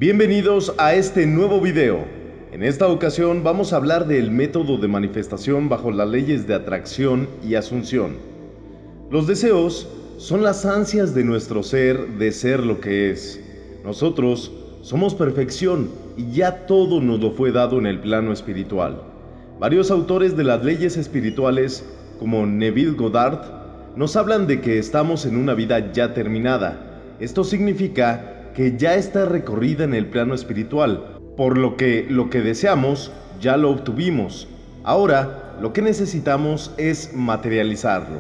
Bienvenidos a este nuevo video. En esta ocasión vamos a hablar del método de manifestación bajo las leyes de atracción y asunción. Los deseos son las ansias de nuestro ser de ser lo que es. Nosotros somos perfección y ya todo nos lo fue dado en el plano espiritual. Varios autores de las leyes espirituales, como Neville Goddard, nos hablan de que estamos en una vida ya terminada. Esto significa que ya está recorrida en el plano espiritual, por lo que deseamos ya lo obtuvimos. Ahora, lo que necesitamos es materializarlo.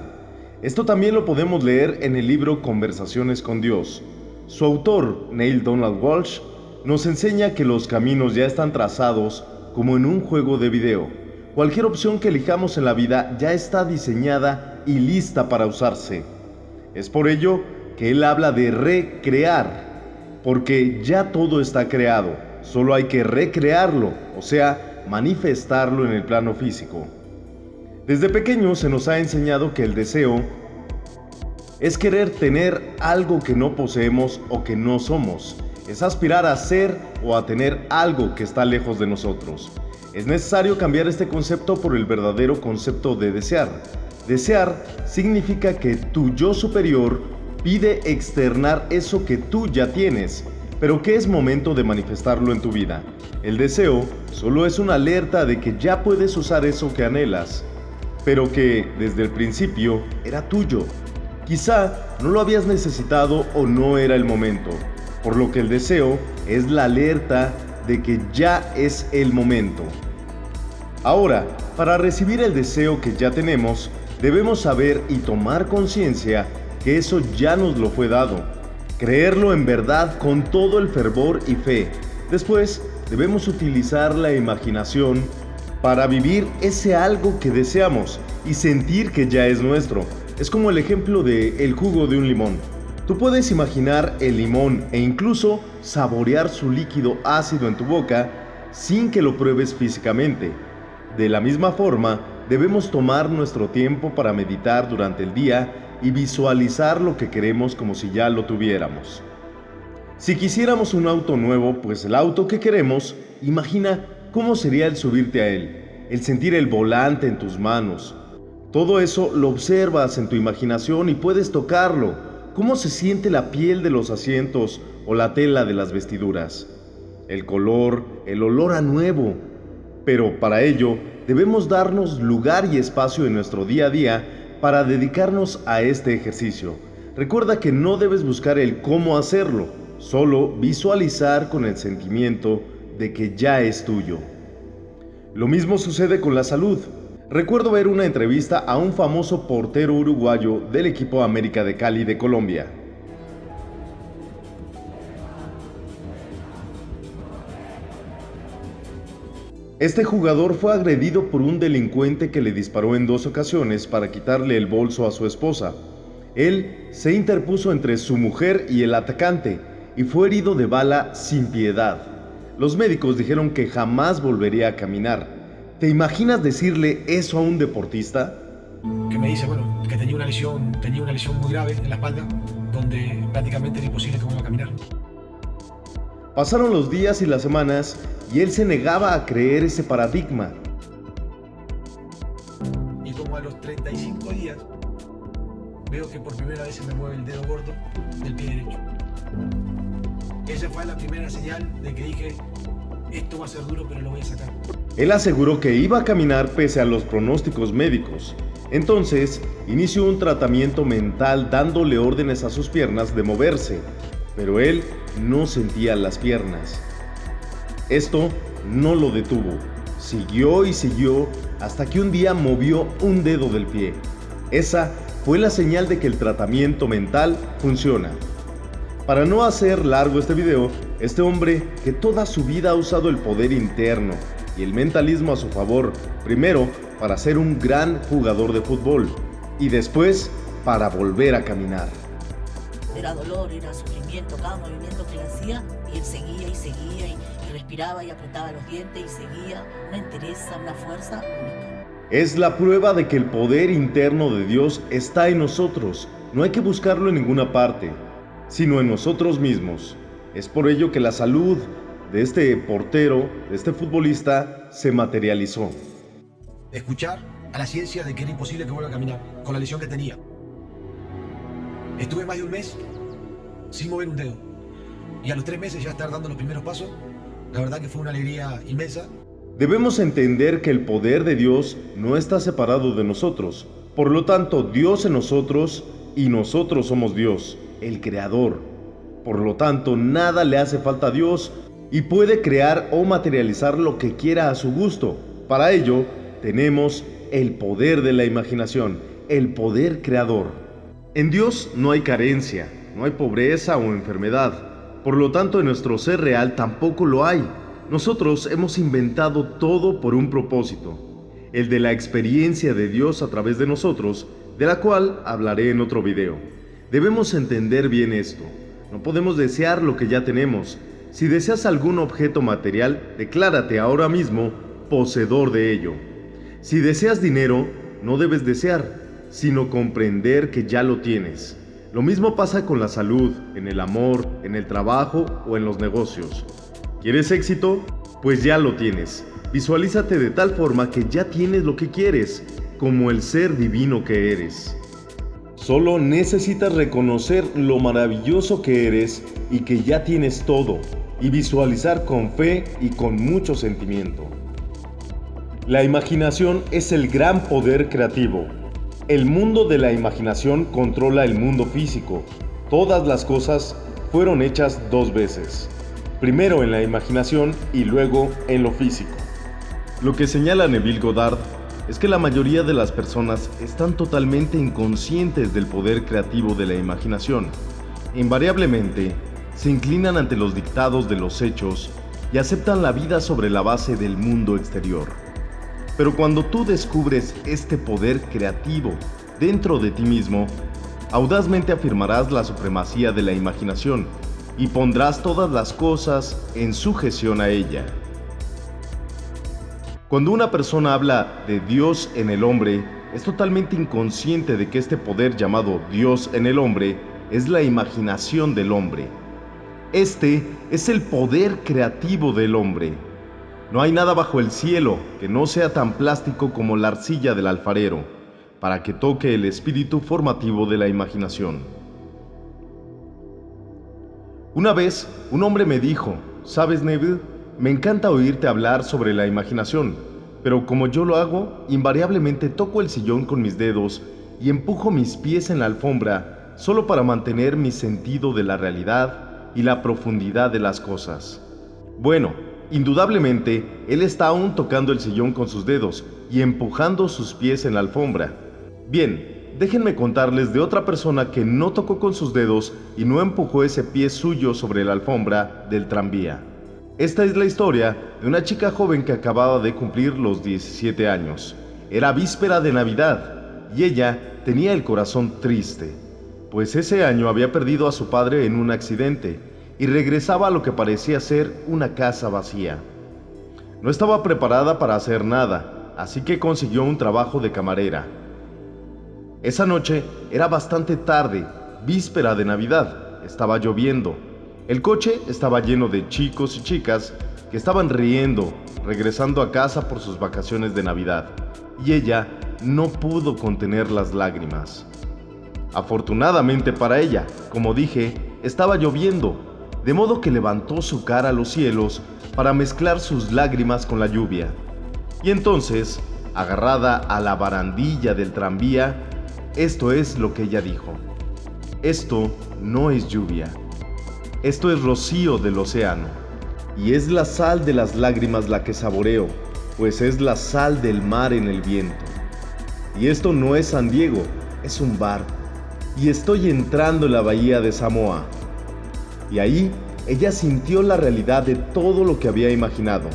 Esto también lo podemos leer en el libro Conversaciones con Dios. Su autor, Neale Donald Walsch, nos enseña que los caminos ya están trazados como en un juego de video. Cualquier opción que elijamos en la vida ya está diseñada y lista para usarse. Es por ello que él habla de recrear, porque ya todo está creado, solo hay que recrearlo, o sea, manifestarlo en el plano físico. Desde pequeño se nos ha enseñado que el deseo es querer tener algo que no poseemos o que no somos, es aspirar a ser o a tener algo que está lejos de nosotros. Es necesario cambiar este concepto por el verdadero concepto de desear. Desear significa que tu yo superior pide externar eso que tú ya tienes, pero que es momento de manifestarlo en tu vida. El deseo solo es una alerta de que ya puedes usar eso que anhelas, pero que desde el principio era tuyo. Quizá no lo habías necesitado o no era el momento, por lo que el deseo es la alerta de que ya es el momento. Ahora, para recibir el deseo que ya tenemos, debemos saber y tomar conciencia que eso ya nos lo fue dado. Creerlo en verdad con todo el fervor y fe. Después, debemos utilizar la imaginación para vivir ese algo que deseamos y sentir que ya es nuestro. Es como el ejemplo del jugo de un limón. Tú puedes imaginar el limón e incluso saborear su líquido ácido en tu boca sin que lo pruebes físicamente. De la misma forma, debemos tomar nuestro tiempo para meditar durante el día y visualizar lo que queremos como si ya lo tuviéramos. Si quisiéramos un auto nuevo, pues el auto que queremos, imagina cómo sería el subirte a él, el sentir el volante en tus manos. Todo eso lo observas en tu imaginación y puedes tocarlo, cómo se siente la piel de los asientos o la tela de las vestiduras, el color, el olor a nuevo. Pero para ello, debemos darnos lugar y espacio en nuestro día a día para dedicarnos a este ejercicio. Recuerda que no debes buscar el cómo hacerlo, solo visualizar con el sentimiento de que ya es tuyo. Lo mismo sucede con la salud. Recuerdo ver una entrevista a un famoso portero uruguayo del equipo América de Cali de Colombia. Este jugador fue agredido por un delincuente que le disparó en 2 ocasiones para quitarle el bolso a su esposa. Él se interpuso entre su mujer y el atacante y fue herido de bala sin piedad. Los médicos dijeron que jamás volvería a caminar. ¿Te imaginas decirle eso a un deportista? Que me dice, bueno, que tenía una lesión muy grave en la espalda, donde prácticamente era imposible que vuelva a caminar. Pasaron los días y las semanas y él se negaba a creer ese paradigma. Y como a los 35 días, veo que por primera vez se me mueve el dedo gordo del pie derecho. Esa fue la primera señal de que dije, esto va a ser duro, pero lo voy a sacar. Él aseguró que iba a caminar pese a los pronósticos médicos. Entonces, inició un tratamiento mental dándole órdenes a sus piernas de moverse, pero él no sentía las piernas. Esto no lo detuvo. Siguió y siguió hasta que un día movió un dedo del pie. Esa fue la señal de que el tratamiento mental funciona. Para no hacer largo este video, este hombre que toda su vida ha usado el poder interno y el mentalismo a su favor, primero para ser un gran jugador de fútbol y después para volver a caminar. Era dolor, era sufrimiento, cada movimiento que le hacía y él seguía y seguía y respiraba y apretaba los dientes y seguía, una entereza, una fuerza única. Es la prueba de que el poder interno de Dios está en nosotros. No hay que buscarlo en ninguna parte, sino en nosotros mismos. Es por ello que la salud de este portero, de este futbolista, se materializó. Escuchar a la ciencia de que era imposible que vuelva a caminar con la lesión que tenía. Estuve más de un mes sin mover un dedo. Y a los 3 meses ya estar dando los primeros pasos, la verdad que fue una alegría inmensa. Debemos entender que el poder de Dios no está separado de nosotros. Por lo tanto, Dios en nosotros y nosotros somos Dios, el Creador. Por lo tanto, nada le hace falta a Dios y puede crear o materializar lo que quiera a su gusto. Para ello, tenemos el poder de la imaginación, el poder creador. En Dios no hay carencia, no hay pobreza o enfermedad. Por lo tanto, en nuestro ser real tampoco lo hay. Nosotros hemos inventado todo por un propósito, el de la experiencia de Dios a través de nosotros, de la cual hablaré en otro video. Debemos entender bien esto. No podemos desear lo que ya tenemos. Si deseas algún objeto material, declárate ahora mismo poseedor de ello. Si deseas dinero, no debes desear, sino comprender que ya lo tienes. Lo mismo pasa con la salud, en el amor, en el trabajo o en los negocios. ¿Quieres éxito? Pues ya lo tienes. Visualízate de tal forma que ya tienes lo que quieres, como el ser divino que eres. Solo necesitas reconocer lo maravilloso que eres y que ya tienes todo, y visualizar con fe y con mucho sentimiento. La imaginación es el gran poder creativo. El mundo de la imaginación controla el mundo físico. Todas las cosas fueron hechas 2 veces. Primero en la imaginación y luego en lo físico. Lo que señala Neville Goddard es que la mayoría de las personas están totalmente inconscientes del poder creativo de la imaginación. Invariablemente, se inclinan ante los dictados de los hechos y aceptan la vida sobre la base del mundo exterior. Pero cuando tú descubres este poder creativo dentro de ti mismo, audazmente afirmarás la supremacía de la imaginación y pondrás todas las cosas en sujeción a ella. Cuando una persona habla de Dios en el hombre, es totalmente inconsciente de que este poder llamado Dios en el hombre es la imaginación del hombre. Este es el poder creativo del hombre. No hay nada bajo el cielo que no sea tan plástico como la arcilla del alfarero, para que toque el espíritu formativo de la imaginación. Una vez, un hombre me dijo: ¿sabes, Neville? Me encanta oírte hablar sobre la imaginación, pero como yo lo hago, invariablemente toco el sillón con mis dedos y empujo mis pies en la alfombra solo para mantener mi sentido de la realidad y la profundidad de las cosas. Bueno, indudablemente, él está aún tocando el sillón con sus dedos y empujando sus pies en la alfombra. Bien, déjenme contarles de otra persona que no tocó con sus dedos y no empujó ese pie suyo sobre la alfombra del tranvía. Esta es la historia de una chica joven que acababa de cumplir los 17 años. Era víspera de Navidad y ella tenía el corazón triste, pues ese año había perdido a su padre en un accidente y regresaba a lo que parecía ser una casa vacía. No estaba preparada para hacer nada, así que consiguió un trabajo de camarera. Esa noche era bastante tarde, víspera de Navidad, estaba lloviendo. El coche estaba lleno de chicos y chicas que estaban riendo, regresando a casa por sus vacaciones de Navidad, y ella no pudo contener las lágrimas. Afortunadamente para ella, como dije, estaba lloviendo, de modo que levantó su cara a los cielos para mezclar sus lágrimas con la lluvia. Y entonces, agarrada a la barandilla del tranvía, esto es lo que ella dijo: esto no es lluvia, esto es rocío del océano, y es la sal de las lágrimas la que saboreo, pues es la sal del mar en el viento. Y esto no es San Diego, es un barco, y estoy entrando en la bahía de Samoa. Y ahí ella sintió la realidad de todo lo que había imaginado.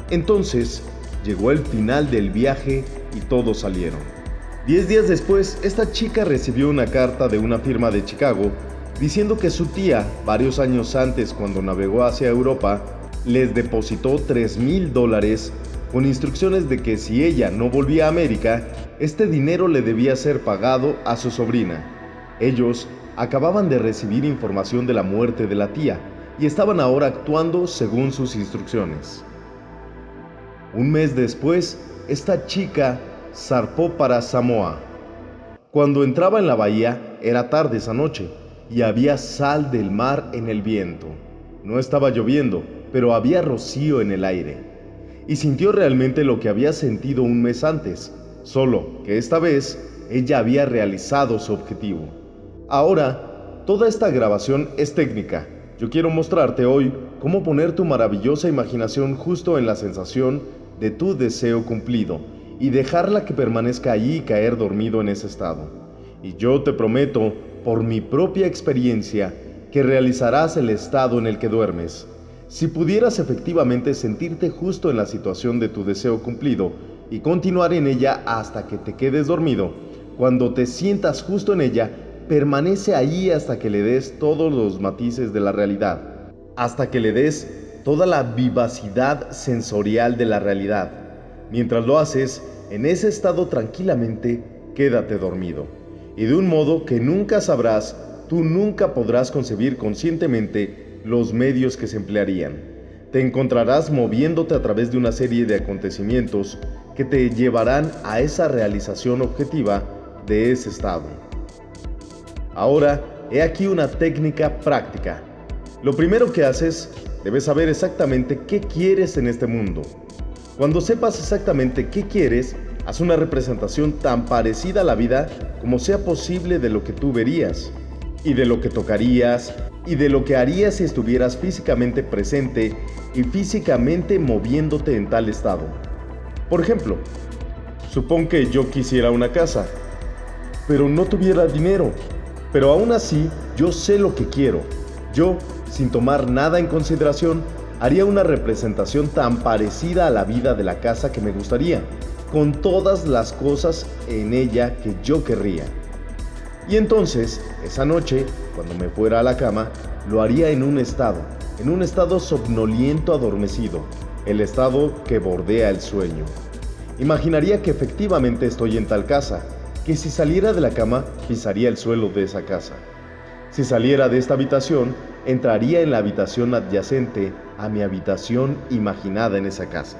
Entonces llegó el final del viaje y todos salieron. 10 días después, esta chica recibió una carta de una firma de Chicago diciendo que su tía, varios años antes cuando navegó hacia Europa, les depositó $3,000 con instrucciones de que si ella no volvía a América, este dinero le debía ser pagado a su sobrina. Ellos acababan de recibir información de la muerte de la tía, y estaban ahora actuando según sus instrucciones. Un mes después, esta chica zarpó para Samoa. Cuando entraba en la bahía, era tarde esa noche, y había sal del mar en el viento. No estaba lloviendo, pero había rocío en el aire. Y sintió realmente lo que había sentido un mes antes, solo que esta vez ella había realizado su objetivo. Ahora, toda esta grabación es técnica. Yo quiero mostrarte hoy cómo poner tu maravillosa imaginación justo en la sensación de tu deseo cumplido y dejarla que permanezca allí y caer dormido en ese estado. Y yo te prometo, por mi propia experiencia, que realizarás el estado en el que duermes. Si pudieras efectivamente sentirte justo en la situación de tu deseo cumplido y continuar en ella hasta que te quedes dormido, cuando te sientas justo en ella, permanece ahí hasta que le des todos los matices de la realidad, hasta que le des toda la vivacidad sensorial de la realidad. Mientras lo haces, en ese estado tranquilamente, quédate dormido. Y de un modo que nunca sabrás, tú nunca podrás concebir conscientemente los medios que se emplearían. Te encontrarás moviéndote a través de una serie de acontecimientos que te llevarán a esa realización objetiva de ese estado. Ahora, he aquí una técnica práctica. Lo primero que haces, debes saber exactamente qué quieres en este mundo. Cuando sepas exactamente qué quieres, haz una representación tan parecida a la vida como sea posible de lo que tú verías, y de lo que tocarías, y de lo que harías si estuvieras físicamente presente y físicamente moviéndote en tal estado. Por ejemplo, supón que yo quisiera una casa, pero no tuviera dinero. Pero aún así, yo sé lo que quiero. Yo, sin tomar nada en consideración, haría una representación tan parecida a la vida de la casa que me gustaría, con todas las cosas en ella que yo querría. Y entonces, esa noche, cuando me fuera a la cama, lo haría en un estado somnoliento adormecido, el estado que bordea el sueño. Imaginaría que efectivamente estoy en tal casa, que si saliera de la cama, pisaría el suelo de esa casa. Si saliera de esta habitación, entraría en la habitación adyacente a mi habitación imaginada en esa casa.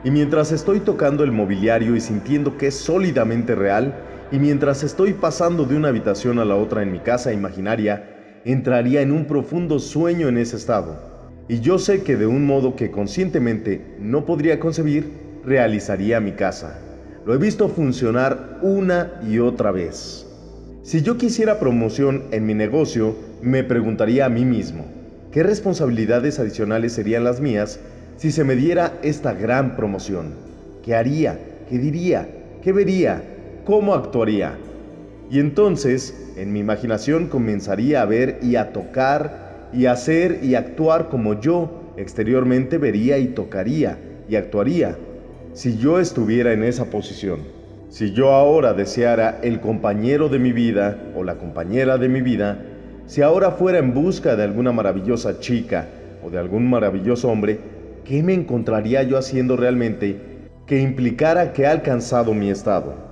Y mientras estoy tocando el mobiliario y sintiendo que es sólidamente real, y mientras estoy pasando de una habitación a la otra en mi casa imaginaria, entraría en un profundo sueño en ese estado. Y yo sé que de un modo que conscientemente no podría concebir, realizaría mi casa. Lo he visto funcionar una y otra vez. Si yo quisiera promoción en mi negocio, me preguntaría a mí mismo, ¿qué responsabilidades adicionales serían las mías si se me diera esta gran promoción? ¿Qué haría? ¿Qué diría? ¿Qué vería? ¿Cómo actuaría? Y entonces, en mi imaginación comenzaría a ver y a tocar y a hacer y actuar como yo exteriormente vería y tocaría y actuaría. Si yo estuviera en esa posición, si yo ahora deseara el compañero de mi vida o la compañera de mi vida, si ahora fuera en busca de alguna maravillosa chica o de algún maravilloso hombre, ¿qué me encontraría yo haciendo realmente que implicara que he alcanzado mi estado?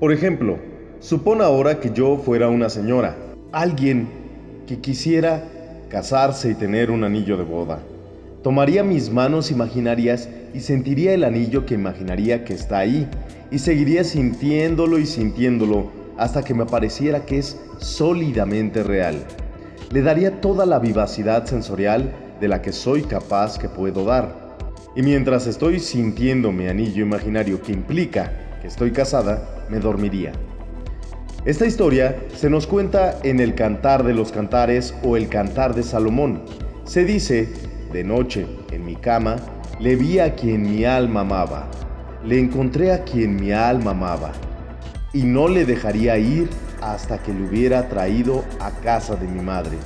Por ejemplo, supón ahora que yo fuera una señora, alguien que quisiera casarse y tener un anillo de boda. Tomaría mis manos imaginarias y sentiría el anillo que imaginaría que está ahí, y seguiría sintiéndolo y sintiéndolo hasta que me pareciera que es sólidamente real. Le daría toda la vivacidad sensorial de la que soy capaz que puedo dar. Y mientras estoy sintiendo mi anillo imaginario que implica que estoy casada, me dormiría. Esta historia se nos cuenta en el Cantar de los Cantares o el Cantar de Salomón. Se dice: de noche, en mi cama, le vi a quien mi alma amaba, le encontré a quien mi alma amaba, y no le dejaría ir hasta que le hubiera traído a casa de mi madre,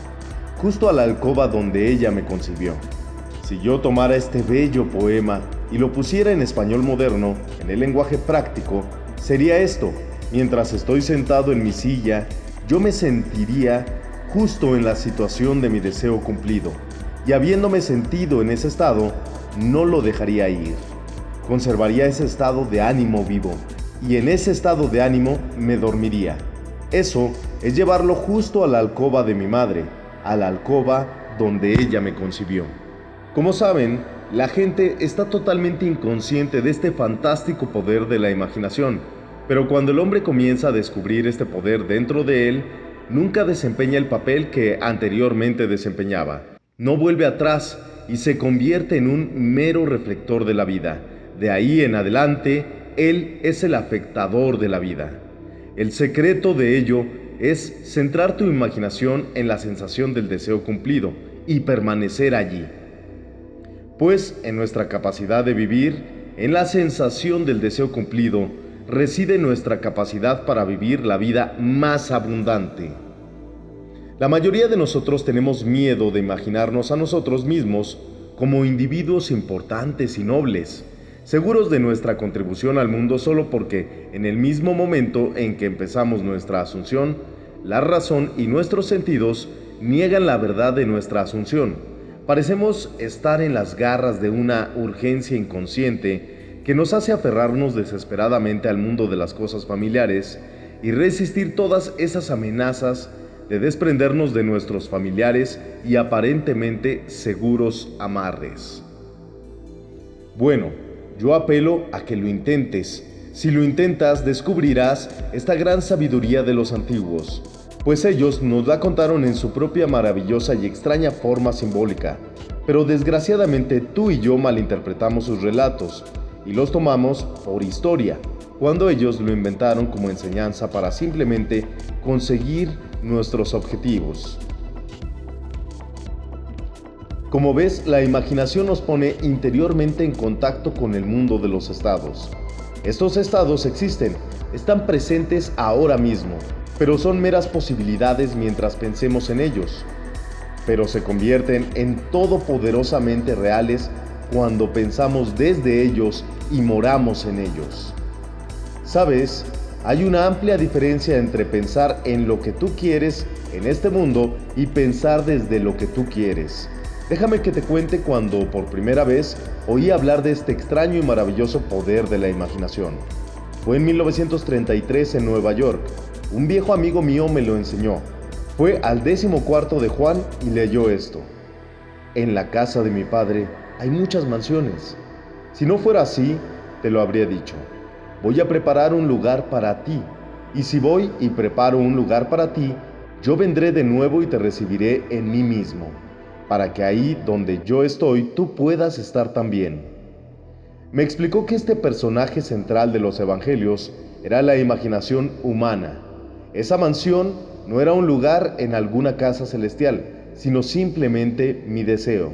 justo a la alcoba donde ella me concibió. Si yo tomara este bello poema y lo pusiera en español moderno, en el lenguaje práctico, sería esto: mientras estoy sentado en mi silla, yo me sentiría justo en la situación de mi deseo cumplido, y habiéndome sentido en ese estado, no lo dejaría ir. Conservaría ese estado de ánimo vivo, y en ese estado de ánimo me dormiría. Eso es llevarlo justo a la alcoba de mi madre, a la alcoba donde ella me concibió. Como saben, la gente está totalmente inconsciente de este fantástico poder de la imaginación, pero cuando el hombre comienza a descubrir este poder dentro de él, nunca desempeña el papel que anteriormente desempeñaba. No vuelve atrás y se convierte en un mero reflector de la vida. De ahí en adelante, él es el afectador de la vida. El secreto de ello es centrar tu imaginación en la sensación del deseo cumplido y permanecer allí. Pues en nuestra capacidad de vivir, en la sensación del deseo cumplido, reside nuestra capacidad para vivir la vida más abundante. La mayoría de nosotros tenemos miedo de imaginarnos a nosotros mismos como individuos importantes y nobles, seguros de nuestra contribución al mundo solo porque en el mismo momento en que empezamos nuestra asunción, la razón y nuestros sentidos niegan la verdad de nuestra asunción. Parecemos estar en las garras de una urgencia inconsciente que nos hace aferrarnos desesperadamente al mundo de las cosas familiares y resistir todas esas amenazas de desprendernos de nuestros familiares y aparentemente seguros amarres. Bueno, yo apelo a que lo intentes. Si lo intentas, descubrirás esta gran sabiduría de los antiguos, pues ellos nos la contaron en su propia maravillosa y extraña forma simbólica, pero desgraciadamente tú y yo malinterpretamos sus relatos y los tomamos por historia, cuando ellos lo inventaron como enseñanza para simplemente conseguir nuestros objetivos. Como ves, la imaginación nos pone interiormente en contacto con el mundo de los estados. Estos estados existen, están presentes ahora mismo, pero son meras posibilidades mientras pensemos en ellos. Pero se convierten en todopoderosamente reales cuando pensamos desde ellos y moramos en ellos. ¿Sabes? Hay una amplia diferencia entre pensar en lo que tú quieres en este mundo y pensar desde lo que tú quieres. Déjame que te cuente cuando por primera vez oí hablar de este extraño y maravilloso poder de la imaginación. Fue en 1933 en Nueva York. Un viejo amigo mío me lo enseñó. Fue al 14º de Juan y leyó esto: en la casa de mi padre hay muchas mansiones. Si no fuera así, te lo habría dicho. Voy a preparar un lugar para ti, y si voy y preparo un lugar para ti, yo vendré de nuevo y te recibiré en mí mismo, para que ahí donde yo estoy tú puedas estar también. Me explicó que este personaje central de los evangelios era la imaginación humana. Esa mansión no era un lugar en alguna casa celestial, sino simplemente mi deseo.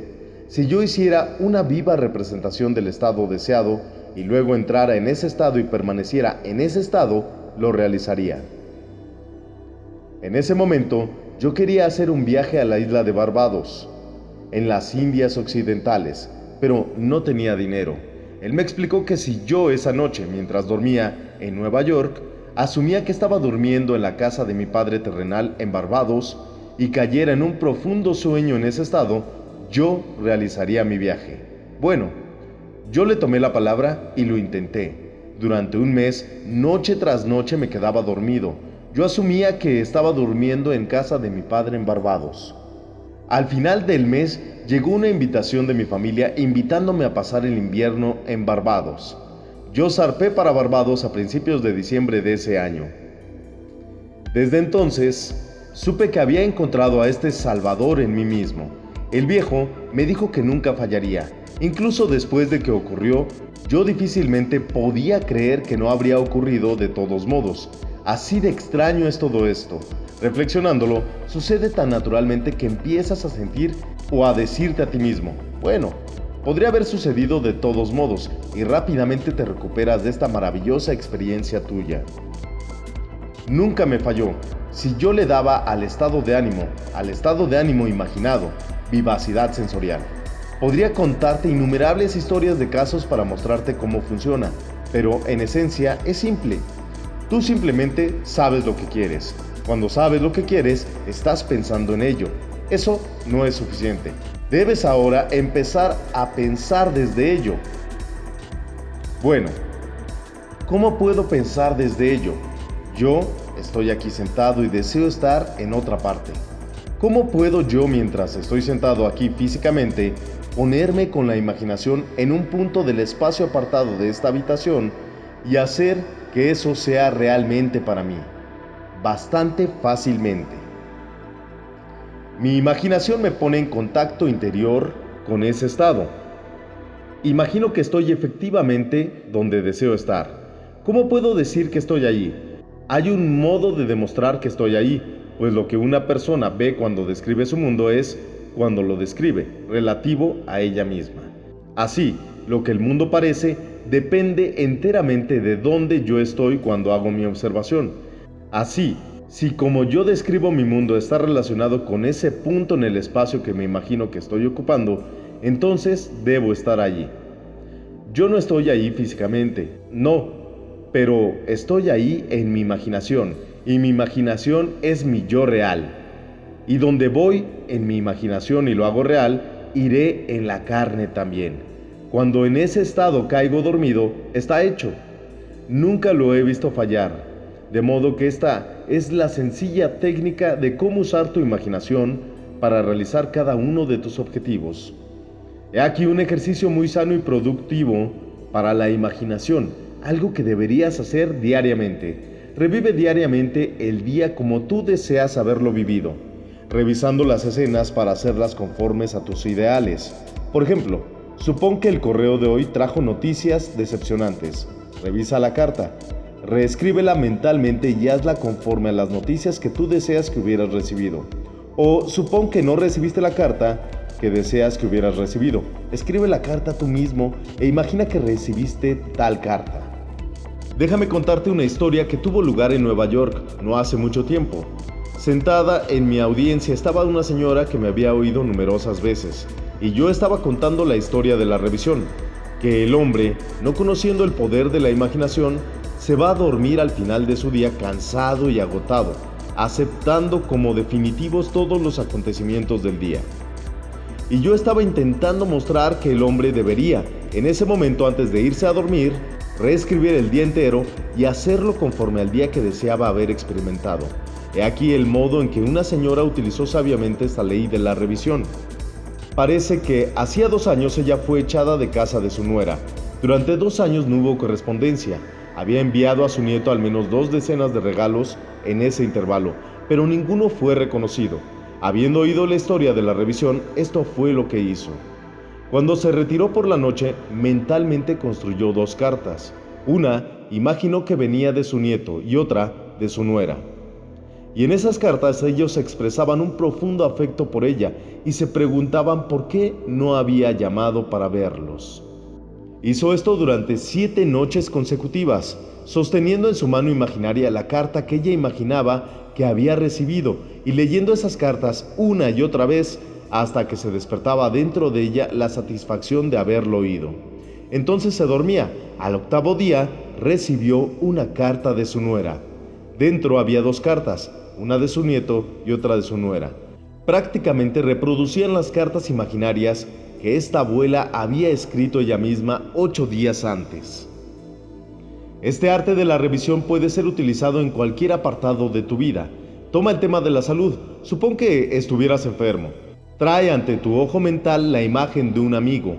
Si yo hiciera una viva representación del estado deseado, y luego entrara en ese estado y permaneciera en ese estado, lo realizaría. En ese momento, yo quería hacer un viaje a la isla de Barbados, en las Indias Occidentales, pero no tenía dinero. Él me explicó que si yo esa noche, mientras dormía en Nueva York, asumía que estaba durmiendo en la casa de mi padre terrenal en Barbados y cayera en un profundo sueño en ese estado, yo realizaría mi viaje. Bueno, yo le tomé la palabra y lo intenté. Durante un mes, noche tras noche me quedaba dormido. Yo asumía que estaba durmiendo en casa de mi padre en Barbados. Al final del mes, llegó una invitación de mi familia invitándome a pasar el invierno en Barbados. Yo zarpé para Barbados a principios de diciembre de ese año. Desde entonces, supe que había encontrado a este Salvador en mí mismo. El viejo me dijo que nunca fallaría. Incluso después de que ocurrió, yo difícilmente podía creer que no habría ocurrido de todos modos. Así de extraño es todo esto. Reflexionándolo, sucede tan naturalmente que empiezas a sentir o a decirte a ti mismo: bueno, podría haber sucedido de todos modos, y rápidamente te recuperas de esta maravillosa experiencia tuya. Nunca me falló. Si yo le daba al estado de ánimo imaginado, vivacidad sensorial. Podría contarte innumerables historias de casos para mostrarte cómo funciona, pero en esencia es simple. Tú simplemente sabes lo que quieres. Cuando sabes lo que quieres, estás pensando en ello. Eso no es suficiente. Debes ahora empezar a pensar desde ello. Bueno, ¿cómo puedo pensar desde ello? Yo estoy aquí sentado y deseo estar en otra parte. ¿Cómo puedo yo, mientras estoy sentado aquí físicamente, ponerme con la imaginación en un punto del espacio apartado de esta habitación y hacer que eso sea realmente para mí? Bastante fácilmente. Mi imaginación me pone en contacto interior con ese estado. Imagino que estoy efectivamente donde deseo estar. ¿Cómo puedo decir que estoy allí? Hay un modo de demostrar que estoy allí, pues lo que una persona ve cuando describe su mundo es cuando lo describe, relativo a ella misma. Así, lo que el mundo parece depende enteramente de dónde yo estoy cuando hago mi observación. Así, si como yo describo mi mundo está relacionado con ese punto en el espacio que me imagino que estoy ocupando, entonces debo estar allí. Yo no estoy allí físicamente, no, pero estoy ahí en mi imaginación, y mi imaginación es mi yo real. Y donde voy en mi imaginación y lo hago real, iré en la carne también. Cuando en ese estado caigo dormido, está hecho. Nunca lo he visto fallar. De modo que esta es la sencilla técnica de cómo usar tu imaginación para realizar cada uno de tus objetivos. He aquí un ejercicio muy sano y productivo para la imaginación, algo que deberías hacer diariamente. Revive diariamente el día como tú deseas haberlo vivido, revisando las escenas para hacerlas conformes a tus ideales. Por ejemplo, supón que el correo de hoy trajo noticias decepcionantes. Revisa la carta, reescríbela mentalmente y hazla conforme a las noticias que tú deseas que hubieras recibido. O supón que no recibiste la carta que deseas que hubieras recibido. Escribe la carta tú mismo e imagina que recibiste tal carta. Déjame contarte una historia que tuvo lugar en Nueva York no hace mucho tiempo. Sentada en mi audiencia estaba una señora que me había oído numerosas veces, y yo estaba contando la historia de la revisión, que el hombre, no conociendo el poder de la imaginación, se va a dormir al final de su día cansado y agotado, aceptando como definitivos todos los acontecimientos del día. Y yo estaba intentando mostrar que el hombre debería, en ese momento antes de irse a dormir, reescribir el día entero y hacerlo conforme al día que deseaba haber experimentado. He aquí el modo en que una señora utilizó sabiamente esta ley de la revisión. Parece que hacía 2 años ella fue echada de casa de su nuera. Durante 2 años no hubo correspondencia. Había enviado a su nieto al menos 2 decenas de regalos en ese intervalo, pero ninguno fue reconocido. Habiendo oído la historia de la revisión, esto fue lo que hizo. Cuando se retiró por la noche, mentalmente construyó 2 cartas. Una, imaginó que venía de su nieto y otra, de su nuera. Y en esas cartas ellos expresaban un profundo afecto por ella y se preguntaban por qué no había llamado para verlos. Hizo esto durante 7 noches consecutivas, sosteniendo en su mano imaginaria la carta que ella imaginaba que había recibido y leyendo esas cartas una y otra vez hasta que se despertaba dentro de ella la satisfacción de haberlo oído. Entonces se dormía. Al 8º día recibió una carta de su nuera. Dentro había 2 cartas, una de su nieto y otra de su nuera. Prácticamente reproducían las cartas imaginarias que esta abuela había escrito ella misma 8 días antes. Este arte de la revisión puede ser utilizado en cualquier apartado de tu vida. Toma el tema de la salud. Supón que estuvieras enfermo. Trae ante tu ojo mental la imagen de un amigo.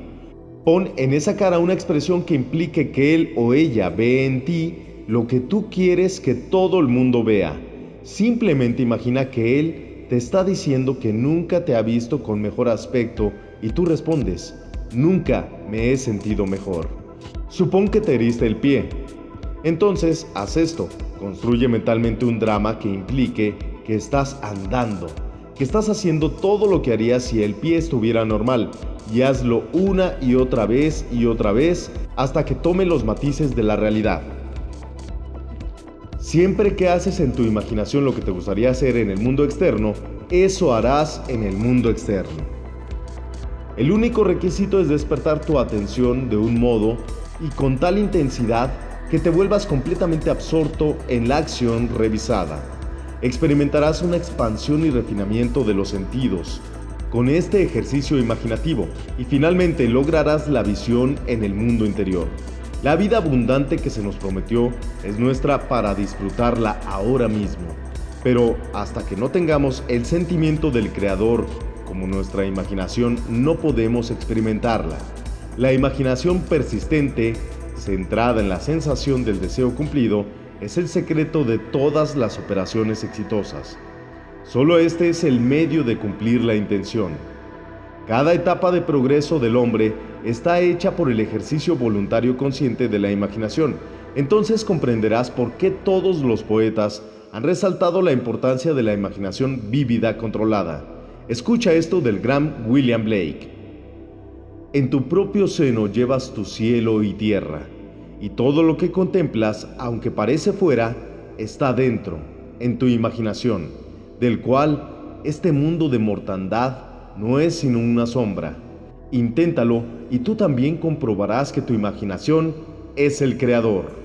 Pon en esa cara una expresión que implique que él o ella ve en ti lo que tú quieres que todo el mundo vea. Simplemente imagina que él te está diciendo que nunca te ha visto con mejor aspecto y tú respondes, nunca me he sentido mejor. Supón que te heriste el pie. Entonces, haz esto. Construye mentalmente un drama que implique que estás andando, que estás haciendo todo lo que harías si el pie estuviera normal, y hazlo una y otra vez hasta que tome los matices de la realidad. Siempre que haces en tu imaginación lo que te gustaría hacer en el mundo externo, eso harás en el mundo externo. El único requisito es despertar tu atención de un modo y con tal intensidad que te vuelvas completamente absorto en la acción revisada. Experimentarás una expansión y refinamiento de los sentidos con este ejercicio imaginativo y finalmente lograrás la visión en el mundo interior. La vida abundante que se nos prometió es nuestra para disfrutarla ahora mismo. Pero hasta que no tengamos el sentimiento del creador como nuestra imaginación, no podemos experimentarla. La imaginación persistente, centrada en la sensación del deseo cumplido, es el secreto de todas las operaciones exitosas. Solo este es el medio de cumplir la intención. Cada etapa de progreso del hombre está hecha por el ejercicio voluntario consciente de la imaginación. Entonces comprenderás por qué todos los poetas han resaltado la importancia de la imaginación vívida controlada. Escucha esto del gran William Blake. En tu propio seno llevas tu cielo y tierra, y todo lo que contemplas, aunque parece fuera, está dentro, en tu imaginación, del cual este mundo de mortandad no es sino una sombra. Inténtalo y tú también comprobarás que tu imaginación es el creador.